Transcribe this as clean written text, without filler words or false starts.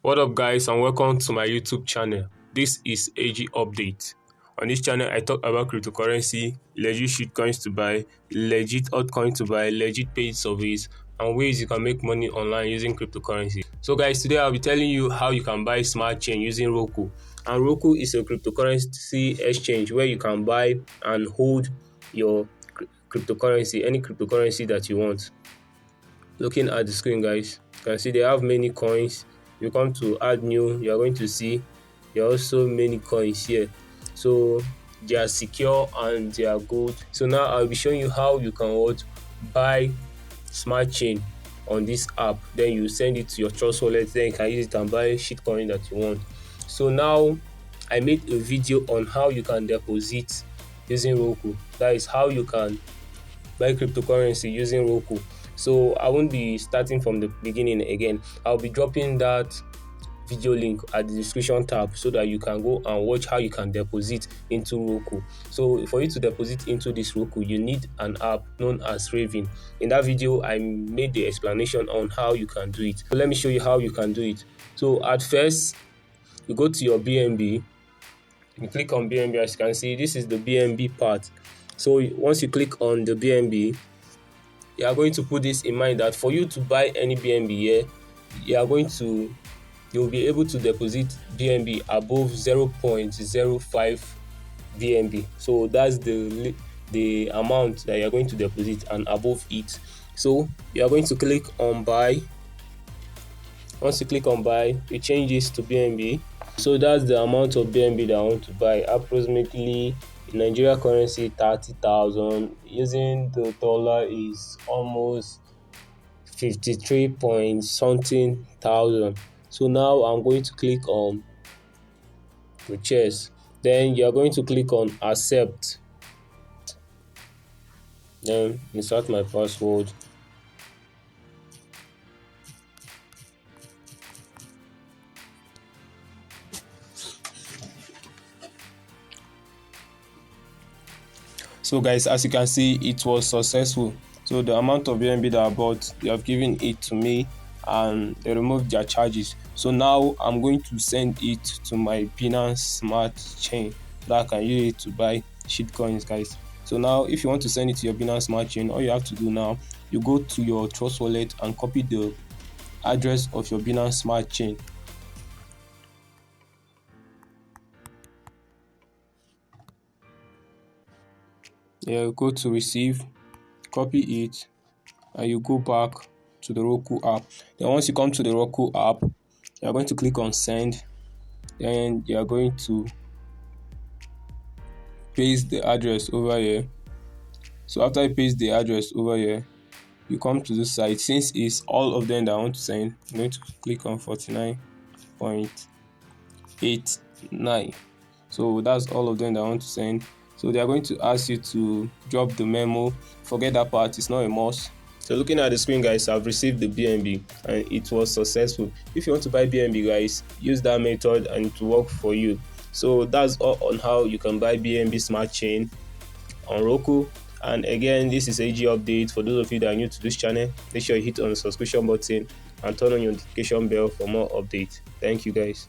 What up guys, and welcome to my YouTube channel. This is AG Update. On this channel I talk about cryptocurrency, legit shitcoins to buy, legit altcoins to buy, legit paid surveys, and ways you can make money online using cryptocurrency. So guys, today I'll be telling you how you can buy smart chain using Roqqu. And Roqqu is a cryptocurrency exchange where you can buy and hold your cryptocurrency, any cryptocurrency that you want. Looking at the screen guys, you can see they have many coins. You come to add new, you are going to see there are also many coins here. So they are secure and they are good. So now I'll be showing you how you can buy smart chain on this app. Then you send it to your trust wallet, then you can use it and buy shitcoin that you want. So now I made a video on how you can deposit using Roqqu. That is how you can buy cryptocurrency using Roqqu. So I won't be starting from the beginning again. I'll be dropping that video link at the description tab so that you can go and watch how you can deposit into Roqqu. So for you to deposit into this Roqqu, you need an app known as Rave. In that video I made the explanation on how you can do it. So let me show you how you can do it. So at first you go to your BNB, you click on BNB. As you can see, this is the BNB part. So once you click on the BNB, you are going to put this in mind that for you to buy any BNB here, you'll be able to deposit BNB above 0.05 BNB. So that's the amount that you're going to deposit and above it. So you are going to click on buy. Once you click on buy, you change this to BNB. So that's the amount of BNB that I want to buy, approximately in Nigeria currency 30,000. Using the dollar is almost 53 point something thousand. So now I'm going to click on purchase. Then you're going to click on accept. Then insert my password. So guys, as you can see, it was successful. So the amount of BNB that I bought, they have given it to me and they removed their charges. So now I'm going to send it to my BNB Smart chain so that I can use it to buy shitcoins, guys. So now if you want to send it to your BNB Smart chain, all you have to do now, you go to your trust wallet and copy the address of your BNB Smart chain. Yeah, go to receive, copy it, and you go back to the Roqqu app. Then once you come to the Roqqu app, you are going to click on send. Then you are going to paste the address over here. So after you paste the address over here, you come to this site. Since it's all of them that I want to send, I'm going to click on 49.89. So that's all of them that I want to send. So they are going to ask you to drop the memo. Forget that part, it's not a must. So looking at the screen guys, I've received the BNB and it was successful. If you want to buy BNB guys, use that method and it will work for you. So that's all on how you can buy BNB Smart Chain on Roqqu. And again, this is AG Update. For those of you that are new to this channel, make sure you hit on the subscription button and turn on your notification bell for more updates. Thank you guys.